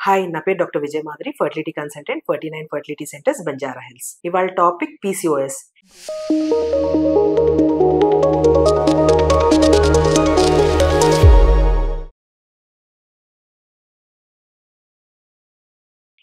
Hi, నా పేరు doctor Vijay Madhuri, fertility consultant, 49 fertility centres, Banjara Hills. ఇవాళ topic PCOS.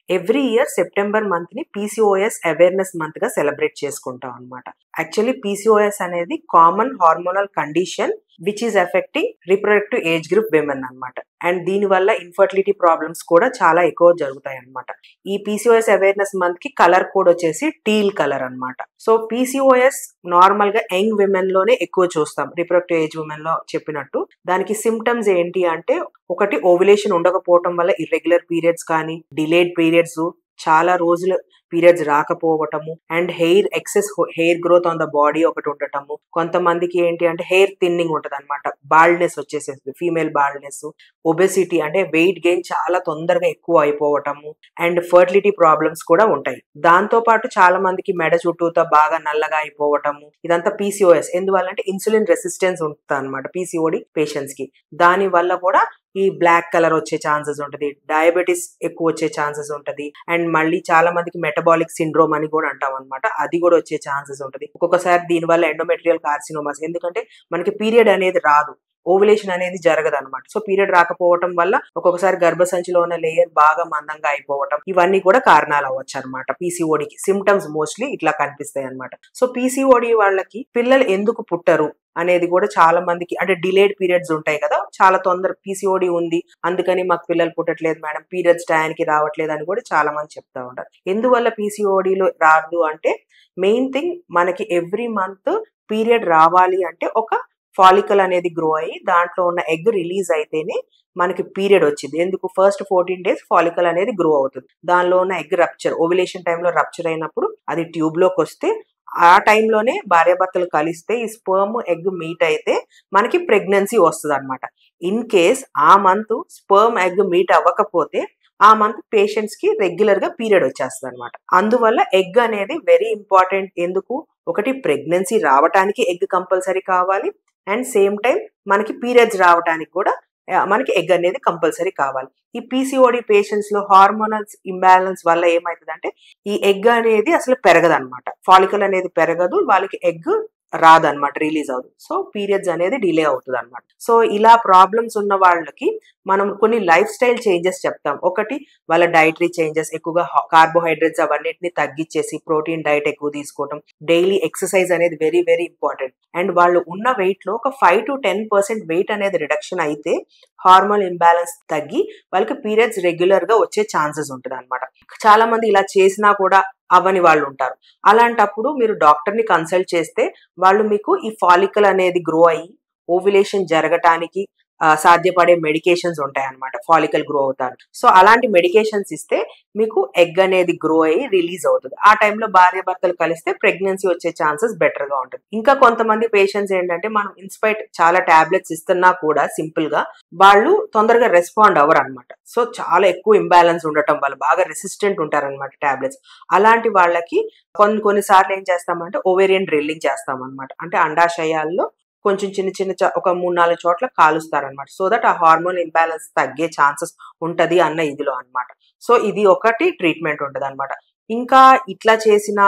Every year September month ని PCOS awareness month గా celebrate చేసుకుంటాం అనమాట. యాక్చువల్లీ PCOS అనేది common hormonal condition which is affecting reproductive age group women అనమాట. And దీని వల్ల ఇన్ఫర్టిలిటీ ప్రాబ్లమ్స్ కూడా చాలా ఎక్కువ జరుగుతాయి అనమాట. ఈ PCOS అవేర్నెస్ మంత్ కి కలర్ కోడ్ వచ్చేసి టీల్ కలర్ అనమాట. సో PCOS నార్మల్ గా యంగ్ విమెన్ లోనే ఎక్కువ చూస్తాం, రిప్రొడక్టివ్ ఏజ్ విమెన్ లో చెప్పినట్టు. దానికి సిమ్టమ్స్ ఏంటి అంటే, ఒకటి ఓవ్యులేషన్ ఉండకపోవటం వల్ల ఇర్రెగ్యులర్ పీరియడ్స్ కానీ, డిలేడ్ పీరియడ్స్, చాలా రోజులు పీరియడ్స్ రాకపోవటము, and excess hair growth on the body ఒకటి ఉండటము. కొంతమందికి ఏంటి అంటే హెయిర్ థిన్నింగ్ ఉంటది అనమాట, బాల్డ్నెస్ వచ్చేసేది, ఫీమేల్ బాల్డ్నెస్, ఒబెసిటీ అంటే వెయిట్ గెయిన్ చాలా తొందరగా ఎక్కువ అయిపోవటము, అండ్ ఫర్టిలిటీ ప్రాబ్లమ్స్ కూడా ఉంటాయి. దాంతో పాటు చాలా మందికి మెడ చుట్టూతో బాగా నల్లగా అయిపోవటము, ఇదంతా PCOS. ఎందువల్ల అంటే ఇన్సులిన్ రెసిస్టెన్స్ ఉంటుంది అనమాట PCOD పేషెంట్స్ కి. దాని వల్ల కూడా ఈ బ్లాక్ కలర్ వచ్చే ఛాన్సెస్ ఉంటది, డయాబెటీస్ ఎక్కువ వచ్చే ఛాన్సెస్ ఉంటది, అండ్ మళ్ళీ చాలా మందికి మెటబాలిక్ సిండ్రోమ్ అని కూడా అంటాం అనమాట, అది కూడా వచ్చే ఛాన్సెస్ ఉంటది. ఒక్కొక్కసారి దీని వల్ల ఎండోమెట్రియల్ కార్సినోమాస్, ఎందుకంటే మనకి పీరియడ్ అనేది రాదు, ఓవ్యులేషన్ అనేది జరగదు అనమాట. సో పీరియడ్ రాకపోవటం వల్ల ఒక్కొక్కసారి గర్భసంచిలో ఉన్న లేయర్ బాగా మందంగా అయిపోవటం, ఇవన్నీ కూడా కారణాలు అవ్వచ్చు అనమాట. PCODకి సిమ్టమ్స్ మోస్ట్లీ ఇట్లా కనిపిస్తాయి అనమాట. సో PCOD వాళ్ళకి పిల్లలు ఎందుకు పుట్టరు అనేది కూడా చాలా మందికి, అంటే డిలేడ్ పీరియడ్స్ ఉంటాయి కదా, చాలా తొందర PCOD ఉంది అందుకని మాకు పిల్లలు పుట్టట్లేదు మేడం, పీరియడ్స్ టైంకి రావట్లేదు అని కూడా చాలా మంది చెప్తా ఉంటారు. ఎందువల్ల PCODలో రాదు అంటే, మెయిన్ థింగ్ మనకి ఎవ్రీ మంత్ పీరియడ్ రావాలి అంటే ఒక ఫాలికల్ అనేది గ్రో అయ్యి దాంట్లో ఉన్న ఎగ్ రిలీజ్ అయితేనే మనకి పీరియడ్ వచ్చింది. ఎందుకు, ఫస్ట్ 14 days ఫాలికల్ అనేది గ్రో అవుతుంది, దానిలో ఉన్న ఎగ్ రప్చర్, ఓవ్యులేషన్ టైంలో రప్చర్ అయినప్పుడు అది ట్యూబ్ లోకి వస్తే ఆ టైంలోనే భార్యాభర్తలు కలిస్తే ఈ స్పర్మ్ ఎగ్ మీట్ అయితే మనకి ప్రెగ్నెన్సీ వస్తుంది అనమాట. ఇన్ కేస్ ఆ మంత్ స్పర్మ్ ఎగ్ మీట్ అవ్వకపోతే ఆ మంత్ పేషెంట్స్ కి రెగ్యులర్ గా పీరియడ్ వచ్చేస్తుంది అనమాట. అందువల్ల ఎగ్ అనేది వెరీ ఇంపార్టెంట్. ఎందుకు, ఒకటి ప్రెగ్నెన్సీ రావటానికి ఎగ్ కంపల్సరీ కావాలి, అండ్ సేమ్ టైం మనకి పీరియడ్స్ రావడానికి కూడా మనకి ఎగ్ అనేది కంపల్సరీ కావాలి. ఈ PCOD పేషెంట్స్ లో హార్మోనల్స్ ఇంబ్యాలెన్స్ వల్ల ఏమవుతుందంటే, ఈ ఎగ్ అనేది అసలు పెరగదు అనమాట, ఫాలికల్ అనేది పెరగదు, వాళ్ళకి ఎగ్ రాదనమాట, రిలీజ్ అవ్వదు. సో పీరియడ్స్ అనేది డిలే అవుతుంది అనమాట. సో ఇలా ప్రాబ్లమ్స్ ఉన్న వాళ్ళకి మనం కొన్ని లైఫ్ స్టైల్ చేంజెస్ చెప్తాం. ఒకటి, వాళ్ళ డైటరీ చేంజెస్, ఎక్కువగా కార్బోహైడ్రేట్స్ అవన్నిటిని తగ్గించేసి ప్రోటీన్ డైట్ ఎక్కువ తీసుకోవడం, డైలీ ఎక్సర్సైజ్ అనేది వెరీ వెరీ ఇంపార్టెంట్. అండ్ వాళ్ళు ఉన్న వెయిట్ లో ఒక 5 to 10% వెయిట్ అనేది రిడక్షన్ అయితే హార్మోన్ ఇంబ్యాలెన్స్ తగ్గి వాళ్ళకి పీరియడ్స్ రెగ్యులర్ గా వచ్చే ఛాన్సెస్ ఉంటుంది అనమాట. చాలా మంది ఇలా చేసినా కూడా అవ్వని వాళ్ళు ఉంటారు. అలాంటప్పుడు మీరు డాక్టర్ ని కన్సల్ట్ చేస్తే వాళ్ళు మీకు ఈ ఫాలికల్ అనేది గ్రో అయ్యి ఓవ్యులేషన్ జరగటానికి సాధ్యపడే మెడికేషన్స్ ఉంటాయి అనమాట, ఫాలికల్ గ్రో అవుతారు. సో అలాంటి మెడికేషన్స్ ఇస్తే మీకు ఎగ్ అనేది గ్రో అయ్యి రిలీజ్ అవుతుంది. ఆ టైంలో భార్య భర్తలు కలిస్తే ప్రెగ్నెన్సీ వచ్చే ఛాన్సెస్ బెటర్ గా ఉంటుంది. ఇంకా కొంతమంది పేషెంట్స్ ఏంటంటే, మనం ఇన్స్పైట్ చాలా టాబ్లెట్స్ ఇస్తున్నా కూడా సింపుల్ గా వాళ్ళు తొందరగా రెస్పాండ్ అవ్వరు అనమాట. సో చాలా ఎక్కువ ఇంబ్యాలెన్స్ ఉండటం వల్ల బాగా రెసిస్టెంట్ ఉంటారనమాట టాబ్లెట్స్. అలాంటి వాళ్ళకి కొన్నిసార్లు ఏం చేస్తామంటే ఓవేరియన్ డ్రిల్లింగ్ చేస్తాం అనమాట. అంటే అండాశయాల్లో కొంచెం చిన్న ఒక 3-4 చోట్ల కాలుస్తారనమాట. సో దట్ ఆ హార్మోన్ ఇంబ్యాలెన్స్ తగ్గే ఛాన్సెస్ ఉంటది అన్న ఇదిలో అనమాట. సో ఇది ఒకటి ట్రీట్మెంట్ ఉంటది అనమాట. ఇంకా ఇట్లా చేసిన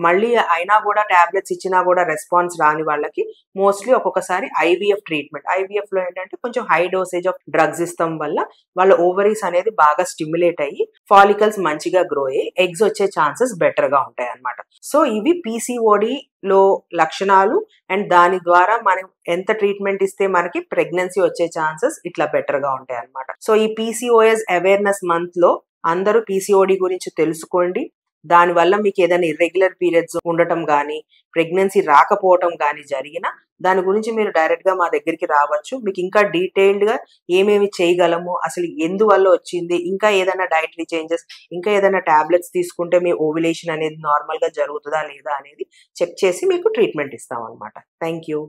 మళ్ళీ అయినా కూడా టాబ్లెట్స్ ఇచ్చినా కూడా రెస్పాన్స్ రాని వాళ్ళకి మోస్ట్లీ ఒక్కొక్కసారి IVF ట్రీట్మెంట్. IVF లో ఏంటంటే కొంచెం హై డోసేజ్ ఆఫ్ డ్రగ్స్ ఇస్తాం వల్ల వాళ్ళ ఓవరీస్ అనేది బాగా స్టిమ్యులేట్ అయ్యి ఫాలికల్స్ మంచిగా గ్రో అయ్యి ఎగ్స్ వచ్చే ఛాన్సెస్ బెటర్ గా ఉంటాయి అనమాట. సో ఇవి PCOD లో లక్షణాలు, అండ్ దాని ద్వారా మనం ఎంత ట్రీట్మెంట్ ఇస్తే మనకి ప్రెగ్నెన్సీ వచ్చే ఛాన్సెస్ ఇట్లా బెటర్ గా ఉంటాయి అనమాట. సో ఈ PCOS అవేర్నెస్ మంత్ లో అందరూ PCOD గురించి తెలుసుకోండి. దానివల్ల మీకు ఏదైనా ఇర్రెగ్యులర్ పీరియడ్స్ ఉండటం కానీ, ప్రెగ్నెన్సీ రాకపోవటం కానీ జరిగినా దాని గురించి మీరు డైరెక్ట్ గా మా దగ్గరికి రావచ్చు. మీకు ఇంకా డీటెయిల్డ్ గా ఏమేమి చేయగలము, అసలు ఎందువల్ల వచ్చింది, ఇంకా ఏదైనా డైటరీ చేంజెస్, ఇంకా ఏదైనా టాబ్లెట్స్ తీసుకుంటే మీ ఓవ్యులేషన్ అనేది నార్మల్ గా జరుగుతుందా లేదా అనేది చెక్ చేసి మీకు ట్రీట్మెంట్ ఇస్తాం అనమాట. Thank you.